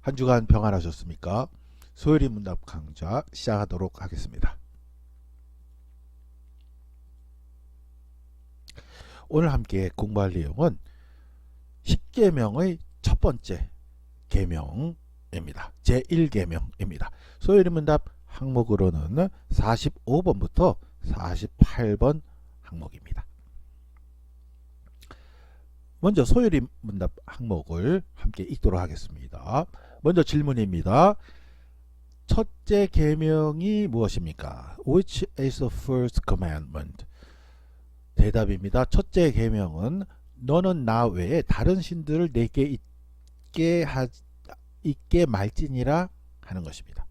한 주간 평안하셨습니까? 소율이 문답 강좌 시작하도록 하겠습니다. 오늘 함께 공부할 내용은 10계명의 첫 번째 계명입니다. 제1계명입니다. 소율이 문답 항목으로는 45번부터 48번 항목입니다. 먼저 소율이 문답 항목을 함께 읽도록 하겠습니다. 먼저 질문입니다. 첫째 계명이 무엇입니까? Which is the first commandment? 대답입니다. 첫째 계명은 너는 나 외에 다른 신들을 내게 있게 말지니라 하는 것입니다.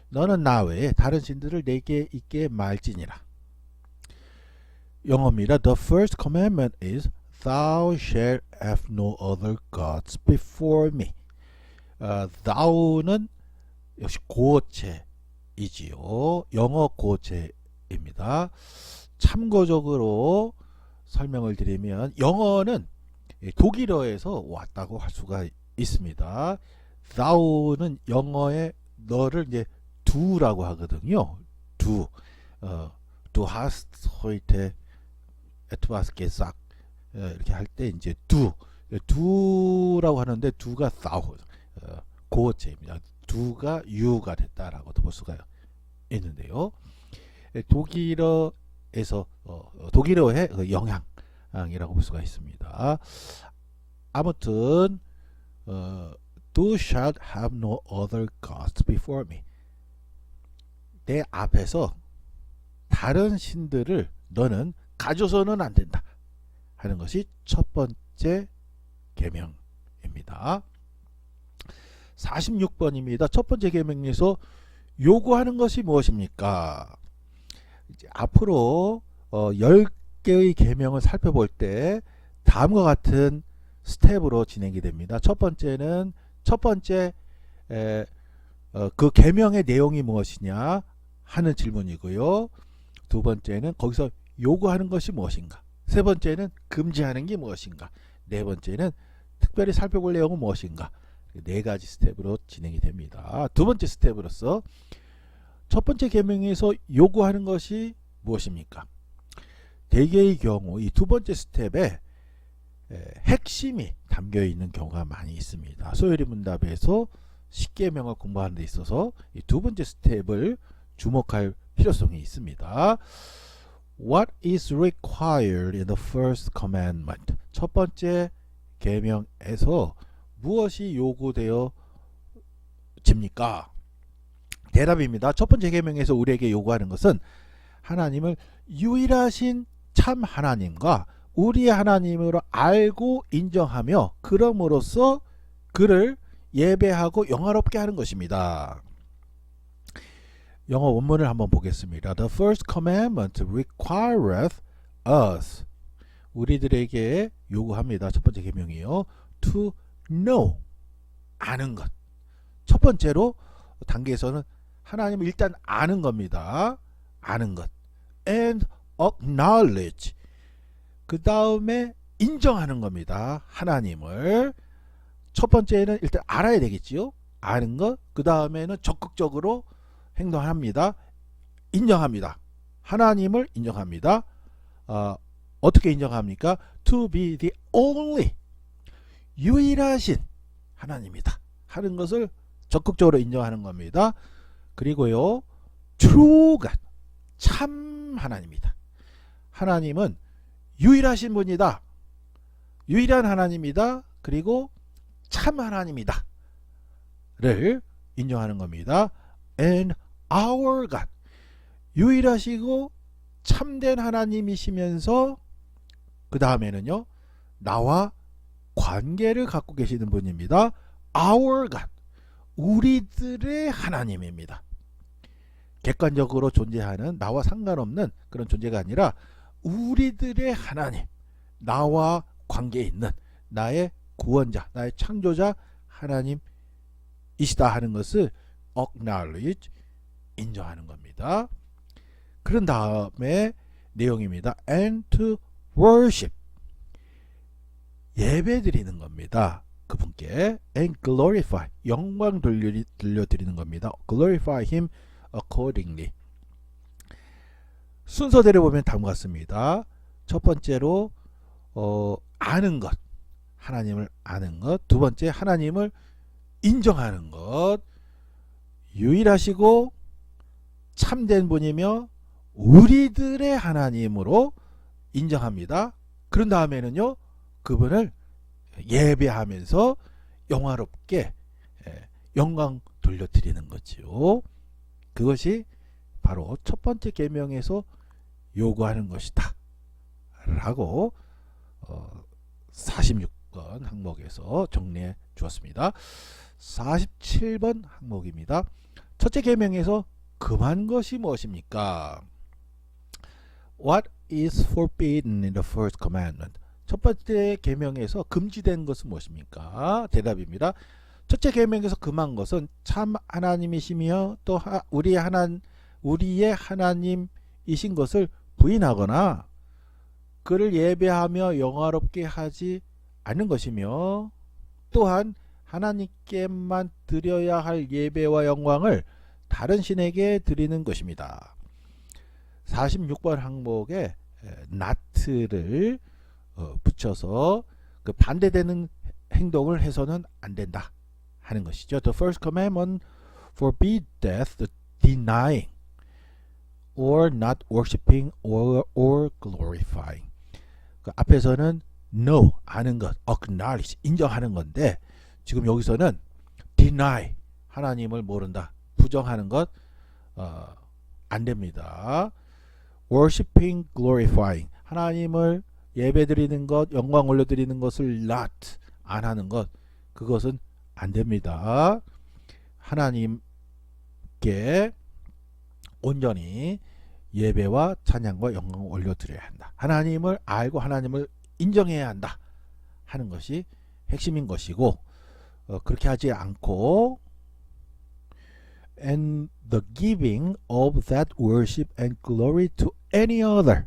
너는 나 외에 다른 신들을 내게 있게 말지니라. 영어입니다. The first commandment is Thou shalt have no other gods before me. thou는 역시 고어체이지요. 영어 고어체입니다. 참고적으로 설명을 드리면 영어는 독일어에서 왔다고 할 수가 있습니다. thou는 영어의 너를 이제 du라고 하거든요. du hast heute etwas gesagt 이렇게 할 때 이제 du라고 하는데 du가 thou 고어체입니다. du가 you가 됐다라고도 볼 수가 있는데요. 독일어에서 독일어의 영향이라고 볼 수가 있습니다. 아무튼 You shall have no other gods before me. 내 앞에서 다른 신들을 너는 가져서는 안 된다 하는 것이 첫 번째 계명입니다. 46번입니다. 첫 번째 계명에서 요구하는 것이 무엇입니까? 이제 앞으로 10개의 계명을 살펴볼 때 다음과 같은 스텝으로 진행이 됩니다. 첫 번째는 그 계명의 내용이 무엇이냐 하는 질문이고요. 두 번째는 거기서 요구하는 것이 무엇인가. 세 번째는 금지하는 게 무엇인가. 네 번째는 특별히 살펴볼 내용은 무엇인가. 네 가지 스텝으로 진행이 됩니다. 두 번째 스텝으로서 첫 번째 계명에서 요구하는 것이 무엇입니까? 대개의 경우 이 두 번째 스텝에 핵심이 담겨 있는 경우가 많이 있습니다. 소율이 문답에서 10계명을 공부하는 데 있어서 이 두 번째 스텝을 주목할 필요성이 있습니다. What is required in the first commandment? 첫 번째 계명에서 무엇이 요구되어 집니까? 대답입니다. 첫 번째 계명에서 우리에게 요구하는 것은 하나님을 유일하신 참 하나님과 우리의 하나님으로 알고 인정하며 그럼으로써 그를 예배하고 영화롭게 하는 것입니다. 영어 원문을 한번 보겠습니다. The first commandment requireth us. 우리들에게 요구합니다. 첫 번째 계명이요. To know. 아는 것. 첫 번째로 단계에서는 하나님을 일단 아는 겁니다. 아는 것. And acknowledge. 그 다음에 인정하는 겁니다. 하나님을. 첫 번째는 일단 알아야 되겠지요. 아는 것. 그 다음에는 적극적으로 행동합니다. 인정합니다. 하나님을 인정합니다. 어떻게 인정합니까? To be the only 유일하신 하나님이다 하는 것을 적극적으로 인정하는 겁니다. 그리고요, true God 참 하나님이다. 하나님은 유일하신 분이다. 유일한 하나님이다. 그리고 참 하나님이다. 를 인정하는 겁니다. And our God 유일하시고 참된 하나님이시면서 그 다음에는요, 나와 관계를 갖고 계시는 분입니다. Our God 우리들의 하나님입니다. 객관적으로 존재하는 나와 상관없는 그런 존재가 아니라 우리들의 하나님, 나와 관계 있는 나의 구원자, 나의 창조자 하나님이시다 하는 것을 acknowledge, 인정하는 겁니다. 그런 다음에 내용입니다. And to worship, 예배 드리는 겁니다. 그분께 and glorify 영광 돌려드리는 겁니다. glorify him accordingly. 순서대로 보면 다음과 같습니다. 첫 번째로 아는 것, 하나님을 아는 것. 두 번째 하나님을 인정하는 것. 유일하시고 참된 분이며 우리들의 하나님으로 인정합니다. 그런 다음에는요, 그분을 예배하면서 영화롭게 영광 돌려드리는 거지요. 그것이 바로 첫 번째 계명에서 요구하는 것이다 라고 46번 항목에서 정리해 주었습니다. 47번 항목입니다. 첫째 계명에서 금한 것이 무엇입니까? What is forbidden in the first commandment? 첫 번째 계명에서 금지된 것은 무엇입니까? 대답입니다. 첫째 계명에서 금한 것은 참 하나님이시며 또 우리의 하나님이신 것을 부인하거나 그를 예배하며 영화롭게 하지 않는 것이며 또한 하나님께만 드려야 할 예배와 영광을 다른 신에게 드리는 것입니다. 46번 항목에 not를 붙여서 그 반대되는 행동을 해서는 안 된다 하는 것이죠. The first commandment forbid death, the denying or not worshiping or glorifying. 그 앞에서는 know, 아는 것, acknowledge, 인정하는 건데 지금 여기서는 deny, 하나님을 모른다, 부정하는 것 안 됩니다. worshiping, glorifying, 하나님을 예배드리는 것, 영광 올려드리는 것을 not, 안 하는 것, 그것은 안 됩니다. 하나님께 온전히 예배와 찬양과 영광을 올려드려야 한다. 하나님을 알고 하나님을 인정해야 한다 하는 것이 핵심인 것이고 그렇게 하지 않고 and the giving of that worship and glory to any other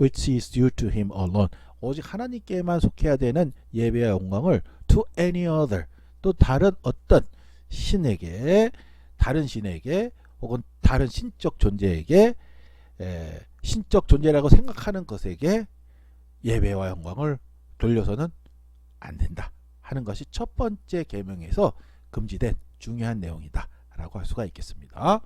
which is due to him alone. 오직 하나님께만 속해야 되는 예배와 영광을 to any other, 또 다른 어떤 신에게, 다른 신에게 혹은 다른 신적 존재에게, 신적 존재라고 생각하는 것에게 예배와 영광을 돌려서는 안 된다 하는 것이 첫 번째 계명에서 금지된 중요한 내용이다 라고 할 수가 있겠습니다.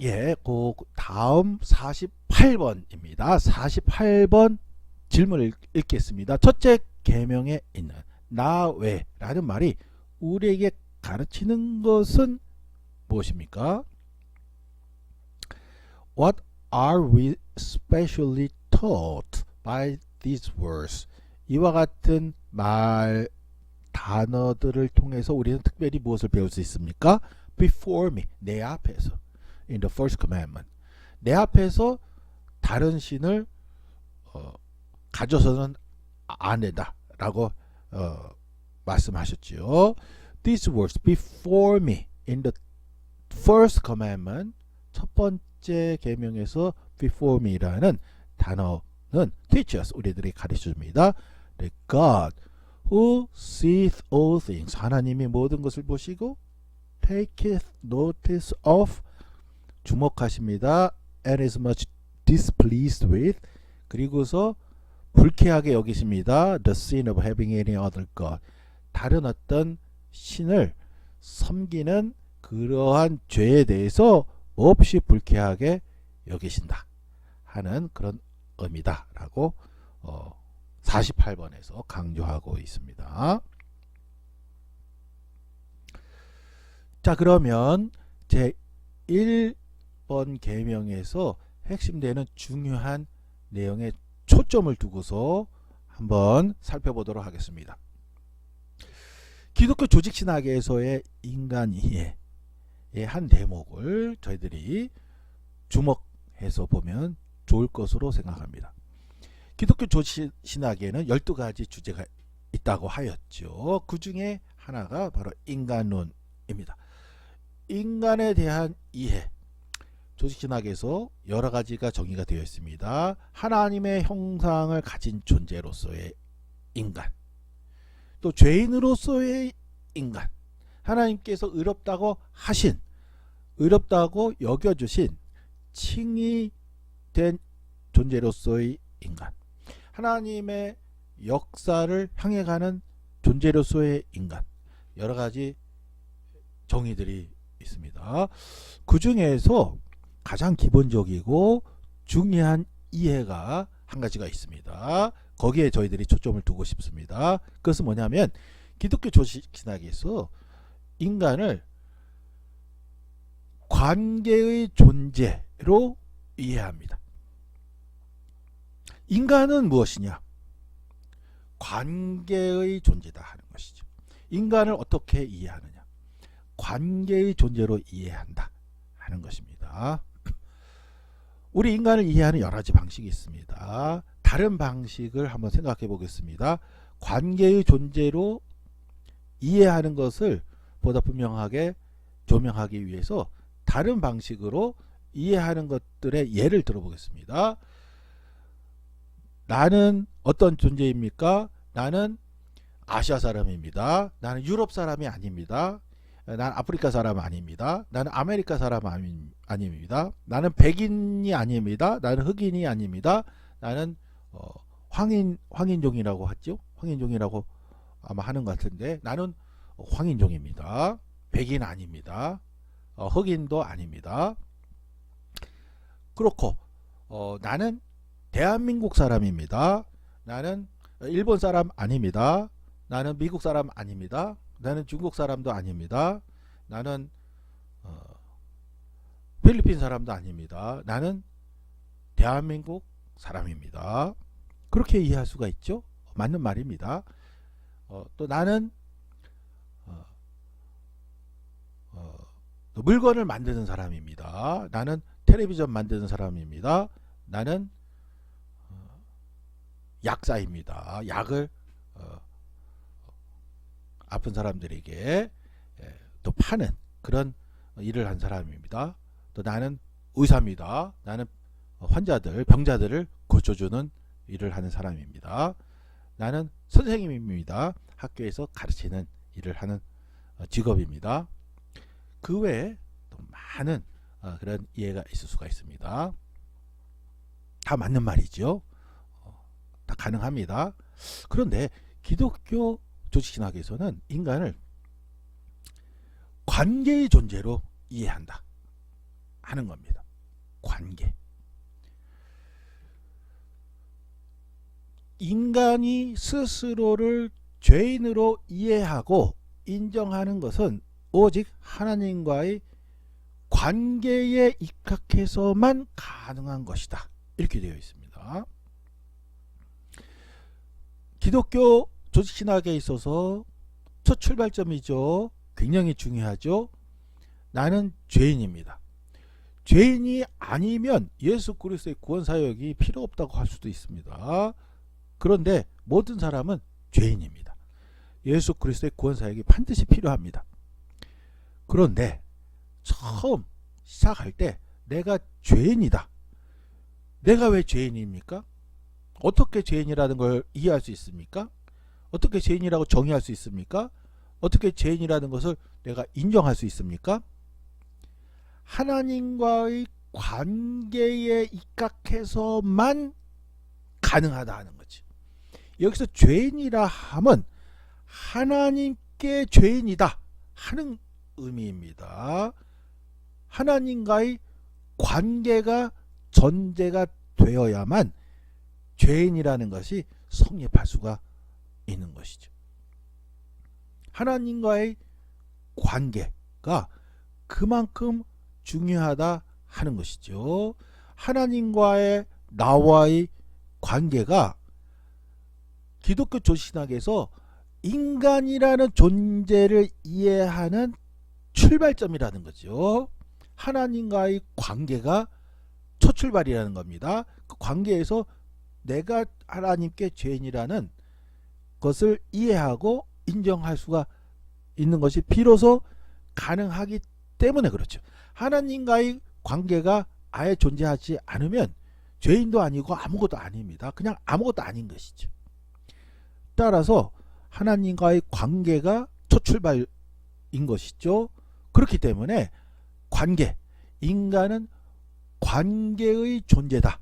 예, 그 다음 48번입니다. 48번 질문을 읽겠습니다. 첫째 계명에 있는 나 외라는 말이 우리에게 가르치는 것은 무엇입니까? What are we specially taught by these words? 이와 같은 말 단어들을 통해서 우리는 특별히 무엇을 배울 수 있습니까? Before me, 내 앞에서. In the first commandment, 내 앞에서 다른 신을 가져서는 안 된다 라고 말씀하셨지요. These words before me in the first commandment, 첫 번째 계명에서 before me라는 단어는 teach us, 우리들이 가르쳐줍니다. That God who seeth all things, 하나님이 모든 것을 보시고 taketh notice of, 주목하십니다. and is much displeased with, 그리고서 불쾌하게 여기십니다. the sin of having any other god, 다른 어떤 신을 섬기는 그러한 죄에 대해서 몹시 불쾌하게 여기신다 하는 그런 의미다 라고 48번에서 강조하고 있습니다. 자, 그러면 제 1번 계명에서 핵심되는 중요한 내용에 초점을 두고서 한번 살펴보도록 하겠습니다. 기독교 조직신학에서의 인간 이해의 한 대목을 저희들이 주목해서 보면 좋을 것으로 생각합니다. 기독교 조직신학에는 12가지 주제가 있다고 하였죠. 그 중에 하나가 바로 인간론입니다. 인간에 대한 이해, 조직신학에서 여러 가지가 정의가 되어 있습니다. 하나님의 형상을 가진 존재로서의 인간, 또 죄인으로서의 인간, 하나님께서 의롭다고 하신, 의롭다고 여겨주신 칭의 된 존재로서의 인간, 하나님의 역사를 향해 가는 존재로서의 인간, 여러 가지 정의들이 있습니다. 그 중에서 가장 기본적이고 중요한 이해가 한 가지가 있습니다. 거기에 저희들이 초점을 두고 싶습니다. 그것은 뭐냐면 기독교 조직신학에서 인간을 관계의 존재로 이해합니다. 인간은 무엇이냐? 관계의 존재다 하는 것이죠. 인간을 어떻게 이해하느냐? 관계의 존재로 이해한다 하는 것입니다. 우리 인간을 이해하는 여러 가지 방식이 있습니다. 다른 방식을 한번 생각해 보겠습니다. 관계의 존재로 이해하는 것을 보다 분명하게 조명하기 위해서 다른 방식으로 이해하는 것들의 예를 들어보겠습니다. 나는 어떤 존재입니까? 나는 아시아 사람입니다. 나는 유럽 사람이 아닙니다. 나는 아프리카 사람 아닙니다. 나는 아메리카 사람 아닙니다. 나는 백인이 아닙니다. 나는 흑인이 아닙니다. 나는 황인종이라고 하죠. 황인종이라고 아마 하는 것 같은데 나는 황인종입니다. 백인 아닙니다. 흑인도 아닙니다. 그렇고 나는 대한민국 사람입니다. 나는 일본 사람 아닙니다. 나는 미국 사람 아닙니다. 나는 중국 사람도 아닙니다. 나는 필리핀 사람도 아닙니다. 나는 대한민국 사람입니다. 그렇게 이해할 수가 있죠. 맞는 말입니다. 또 나는 물건을 만드는 사람입니다. 나는 텔레비전 만드는 사람입니다. 나는 약사입니다. 약을 아픈 사람들에게 또 파는 그런 일을 한 사람입니다. 또 나는 의사입니다. 나는 환자들, 병자들을 고쳐주는 일을 하는 사람입니다. 나는 선생님입니다. 학교에서 가르치는 일을 하는 직업입니다. 그 외에 또 많은 그런 이해가 있을 수가 있습니다. 다 맞는 말이죠. 다 가능합니다. 그런데 기독교 조직신학에서는 인간을 관계의 존재로 이해한다 하는 겁니다. 관계. 인간이 스스로를 죄인으로 이해하고 인정하는 것은 오직 하나님과의 관계에 입각해서만 가능한 것이다. 이렇게 되어 있습니다. 기독교 조직신학에 있어서 첫 출발점이죠. 굉장히 중요하죠. 나는 죄인입니다. 죄인이 아니면 예수 그리스도의 구원 사역이 필요 없다고 할 수도 있습니다. 그런데 모든 사람은 죄인입니다. 예수 그리스도의 구원 사역이 반드시 필요합니다. 그런데 처음 시작할 때 내가 죄인이다. 내가 왜 죄인입니까? 어떻게 죄인이라는 걸 이해할 수 있습니까? 어떻게 죄인이라고 정의할 수 있습니까? 어떻게 죄인이라는 것을 내가 인정할 수 있습니까? 하나님과의 관계에 입각해서만 가능하다 하는 거지. 여기서 죄인이라 하면 하나님께 죄인이다 하는 의미입니다. 하나님과의 관계가 전제가 되어야만 죄인이라는 것이 성립할 수가 있는 것이죠. 하나님과의 관계가 그만큼 중요하다 하는 것이죠. 하나님과의 나와의 관계가 기독교 조직신학에서 인간이라는 존재를 이해하는 출발점이라는 거죠. 하나님과의 관계가 첫 출발이라는 겁니다. 그 관계에서 내가 하나님께 죄인이라는 것을 이해하고 인정할 수가 있는 것이 비로소 가능하기 때문에 그렇죠. 하나님과의 관계가 아예 존재하지 않으면 죄인도 아니고 아무것도 아닙니다. 그냥 아무것도 아닌 것이죠. 따라서 하나님과의 관계가 첫 출발인 것이죠. 그렇기 때문에 관계, 인간은 관계의 존재다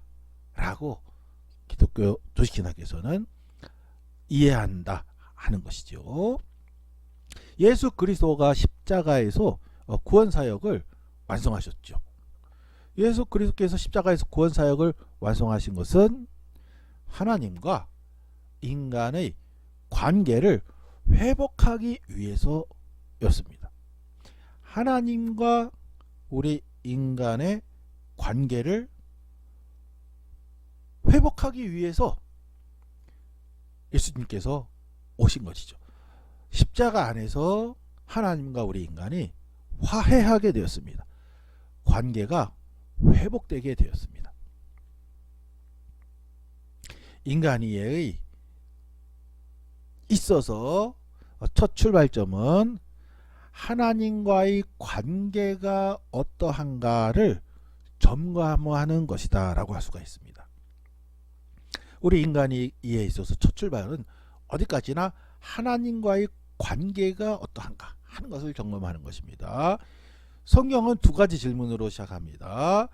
라고 기독교 도시신학에서는 이해한다 하는 것이죠. 예수 그리스도가 십자가에서 구원사역을 완성하셨죠. 예수 그리스도께서 십자가에서 구원사역을 완성하신 것은 하나님과 인간의 관계를 회복하기 위해서였습니다. 하나님과 우리 인간의 관계를 회복하기 위해서 예수님께서 오신 것이죠. 십자가 안에서 하나님과 우리 인간이 화해하게 되었습니다. 관계가 회복되게 되었습니다. 인간이의 있어서 첫 출발점은 하나님과의 관계가 어떠한가를 점검하는 것이다 라고 할 수가 있습니다. 우리 인간이에 있어서 첫 출발은 어디까지나 하나님과의 관계가 어떠한가 하는 것을 점검하는 것입니다. 성경은 두 가지 질문으로 시작합니다.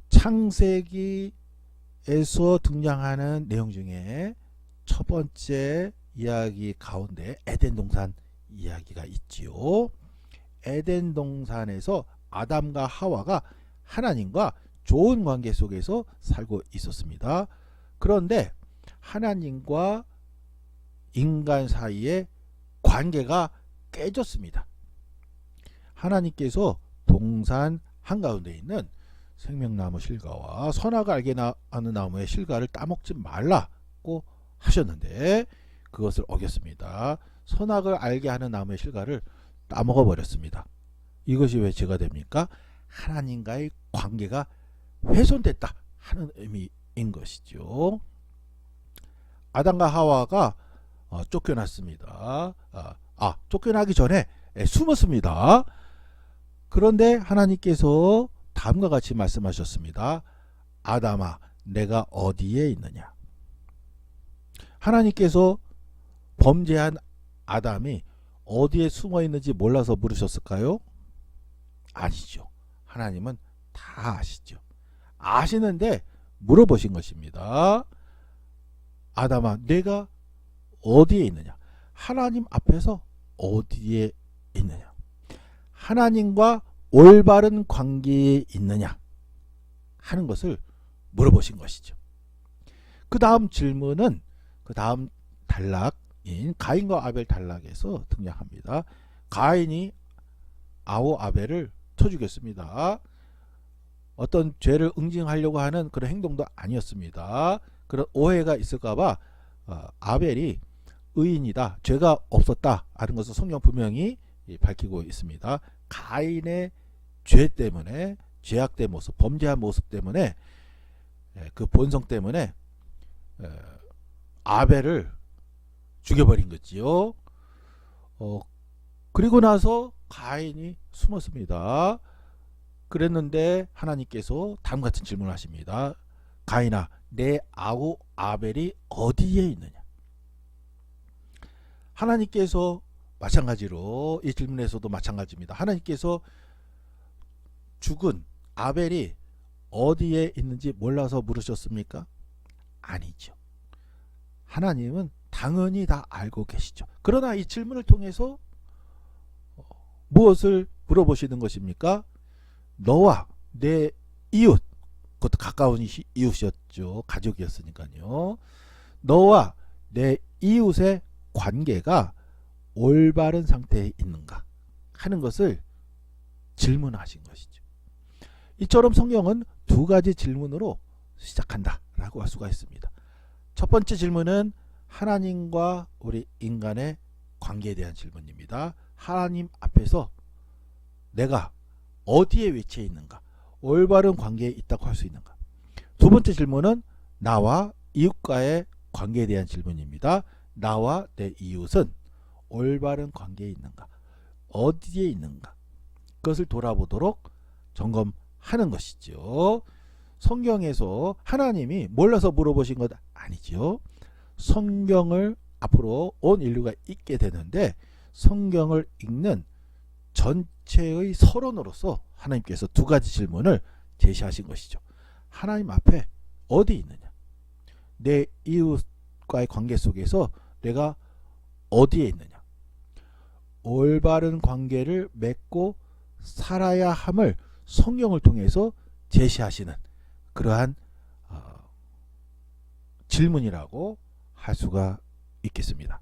창세기에서 등장하는 내용 중에 첫 번째 이야기 가운데 에덴 동산 이야기가 있지요. 에덴 동산에서 아담과 하와가 하나님과 좋은 관계 속에서 살고 있었습니다. 그런데 하나님과 인간 사이의 관계가 깨졌습니다. 하나님께서 동산 한가운데 있는 생명나무 실과와 선악을 알게 하는 나무의 실과를 따먹지 말라고 하셨는데 그것을 어겼습니다. 선악을 알게 하는 나무의 실과를 따먹어 버렸습니다. 이것이 왜 죄가 됩니까? 하나님과의 관계가 훼손됐다 하는 의미인 것이죠. 아담과 하와가 쫓겨났습니다. 쫓겨나기 전에 숨었습니다. 그런데 하나님께서 다음과 같이 말씀하셨습니다. 아담아, 내가 어디에 있느냐? 하나님께서 범죄한 아담이 어디에 숨어 있는지 몰라서 물으셨을까요? 아니죠. 하나님은 다 아시죠. 아시는데 물어보신 것입니다. 아담아, 내가 어디에 있느냐? 하나님 앞에서 어디에 있느냐? 하나님과 올바른 관계에 있느냐? 하는 것을 물어보신 것이죠. 그 다음 질문은 그 다음 단락인 가인과 아벨 단락에서 등장합니다. 가인이 아벨을 쳐 죽였습니다. 어떤 죄를 응징하려고 하는 그런 행동도 아니었습니다. 그런 오해가 있을까봐 아벨이 의인이다, 죄가 없었다 하는 것을 성경 분명히 밝히고 있습니다. 가인의 죄 때문에, 죄악된 모습, 범죄한 모습 때문에, 그 본성 때문에 아벨을 죽여버린 거지요. 그리고 나서 가인이 숨었습니다. 그랬는데 하나님께서 다음 같은 질문을 하십니다. 가인아, 내 아우 아벨이 어디에 있느냐? 하나님께서 마찬가지로 이 질문에서도 마찬가지입니다. 하나님께서 죽은 아벨이 어디에 있는지 몰라서 물으셨습니까? 아니죠. 하나님은 당연히 다 알고 계시죠. 그러나 이 질문을 통해서 무엇을 물어보시는 것입니까? 너와 내 이웃, 그것도 가까운 이웃이었죠. 가족이었으니까요. 너와 내 이웃의 관계가 올바른 상태에 있는가 하는 것을 질문하신 것이죠. 이처럼 성경은 두 가지 질문으로 시작한다 라고 할 수가 있습니다. 첫 번째 질문은 하나님과 우리 인간의 관계에 대한 질문입니다. 하나님 앞에서 내가 어디에 위치해 있는가, 올바른 관계에 있다고 할 수 있는가. 두 번째 질문은 나와 이웃과의 관계에 대한 질문입니다. 나와 내 이웃은 올바른 관계에 있는가, 어디에 있는가, 그것을 돌아보도록 점검하는 것이죠. 성경에서 하나님이 몰라서 물어보신 것 아니죠. 성경을 앞으로 온 인류가 읽게 되는데 성경을 읽는 전체의 서론으로서 하나님께서 두 가지 질문을 제시하신 것이죠. 하나님 앞에 어디 있느냐? 내 이웃과의 관계 속에서 내가 어디에 있느냐? 올바른 관계를 맺고 살아야 함을 성경을 통해서 제시하시는 그러한 질문이라고 할 수가 있겠습니다.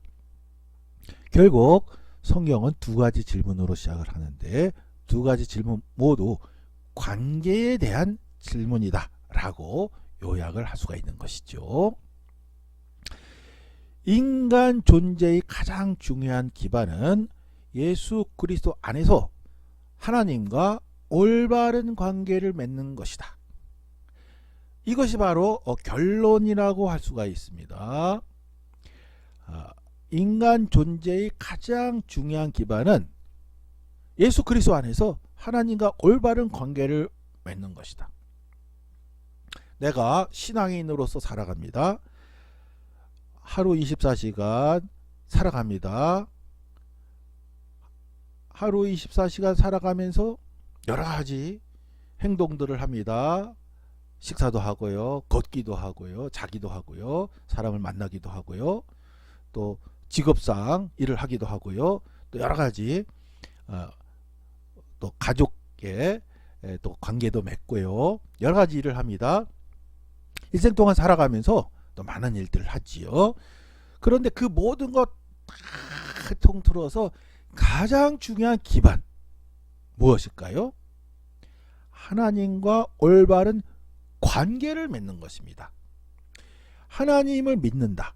결국 성경은 두 가지 질문으로 시작을 하는데 두 가지 질문 모두 관계에 대한 질문이다 라고 요약을 할 수가 있는 것이죠. 인간 존재의 가장 중요한 기반은 예수 그리스도 안에서 하나님과 올바른 관계를 맺는 것이다. 이것이 바로 결론이라고 할 수가 있습니다. 인간 존재의 가장 중요한 기반은 예수 그리스도 안에서 하나님과 올바른 관계를 맺는 것이다. 내가 신앙인으로서 살아갑니다. 하루 24시간 살아갑니다. 하루 24시간 살아가면서 여러 가지 행동들을 합니다. 식사도 하고요. 걷기도 하고요. 자기도 하고요. 사람을 만나기도 하고요. 또 직업상 일을 하기도 하고요. 또 여러 가지 또 가족의 또 관계도 맺고요. 여러 가지 일을 합니다. 일생 동안 살아가면서 또 많은 일들을 하지요. 그런데 그 모든 것 다 통틀어서 가장 중요한 기반 무엇일까요? 하나님과 올바른 관계를 맺는 것입니다. 하나님을 믿는다.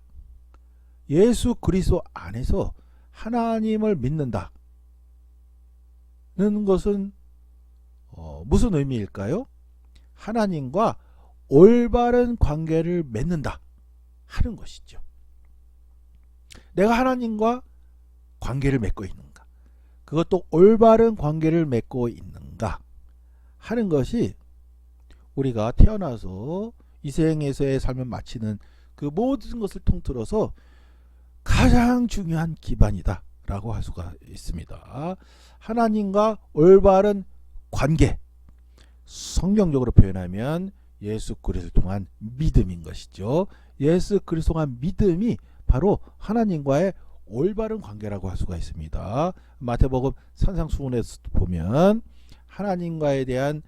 예수 그리스도 안에서 하나님을 믿는다는 것은 무슨 의미일까요? 하나님과 올바른 관계를 맺는다 하는 것이죠. 내가 하나님과 관계를 맺고 있는가? 그것도 올바른 관계를 맺고 있는가? 하는 것이 우리가 태어나서 이 생에서의 삶을 마치는 그 모든 것을 통틀어서 가장 중요한 기반이다 라고 할 수가 있습니다. 하나님과 올바른 관계, 성경적으로 표현하면 예수 그리스도를 통한 믿음인 것이죠. 예수 그리스도를 통한 믿음이 바로 하나님과의 올바른 관계라고 할 수가 있습니다. 마태복음 산상수훈에서 보면 하나님과에 대한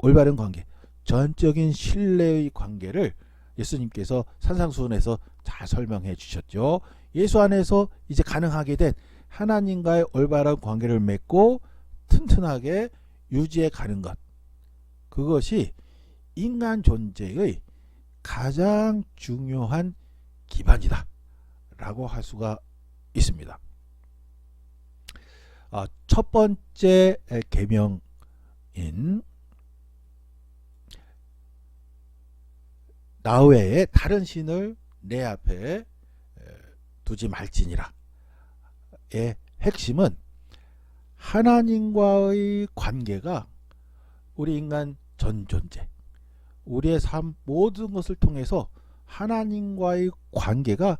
올바른 관계, 전적인 신뢰의 관계를 예수님께서 산상수훈에서 잘 설명해 주셨죠. 예수 안에서 이제 가능하게 된 하나님과의 올바른 관계를 맺고 튼튼하게 유지해 가는 것, 그것이 인간 존재의 가장 중요한 기반이다 라고 할 수가 있습니다. 첫 번째 계명인 나 외에 다른 신을 내 앞에 두지 말지니라 의 핵심은 하나님과의 관계가 우리 인간 전 존재, 우리의 삶 모든 것을 통해서 하나님과의 관계가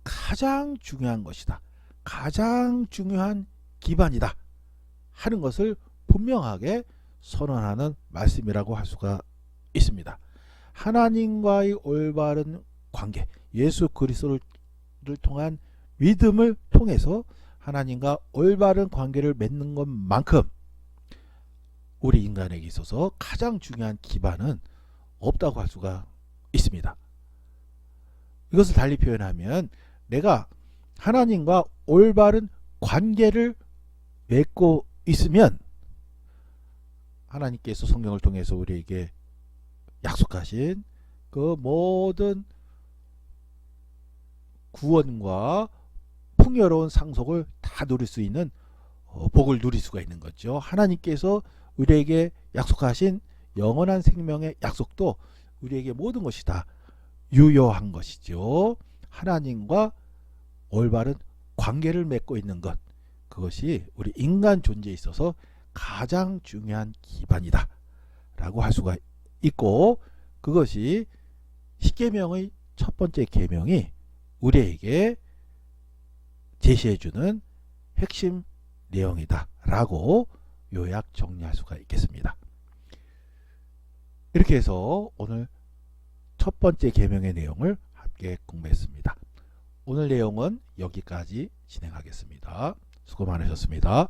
가장 중요한 것이다, 가장 중요한 기반이다 하는 것을 분명하게 선언하는 말씀이라고 할 수가 있습니다. 하나님과의 올바른 관계, 예수 그리스도를 통한 믿음을 통해서 하나님과 올바른 관계를 맺는 것만큼 우리 인간에게 있어서 가장 중요한 기반은 없다고 할 수가 있습니다. 이것을 달리 표현하면 내가 하나님과 올바른 관계를 맺고 있으면 하나님께서 성경을 통해서 우리에게 약속하신 그 모든 구원과 풍요로운 상속을 다 누릴 수 있는 복을 누릴 수가 있는 거죠. 하나님께서 우리에게 약속하신 영원한 생명의 약속도 우리에게 모든 것이 다 유효한 것이죠. 하나님과 올바른 관계를 맺고 있는 것, 그것이 우리 인간 존재에 있어서 가장 중요한 기반이다 라고 할 수가 있고, 그것이 십계명의 첫 번째 계명이 우리에게 제시해주는 핵심 내용이다 라고 요약 정리할 수가 있겠습니다. 이렇게 해서 오늘 첫 번째 계명의 내용을 함께 공부했습니다. 오늘 내용은 여기까지 진행하겠습니다. 수고 많으셨습니다.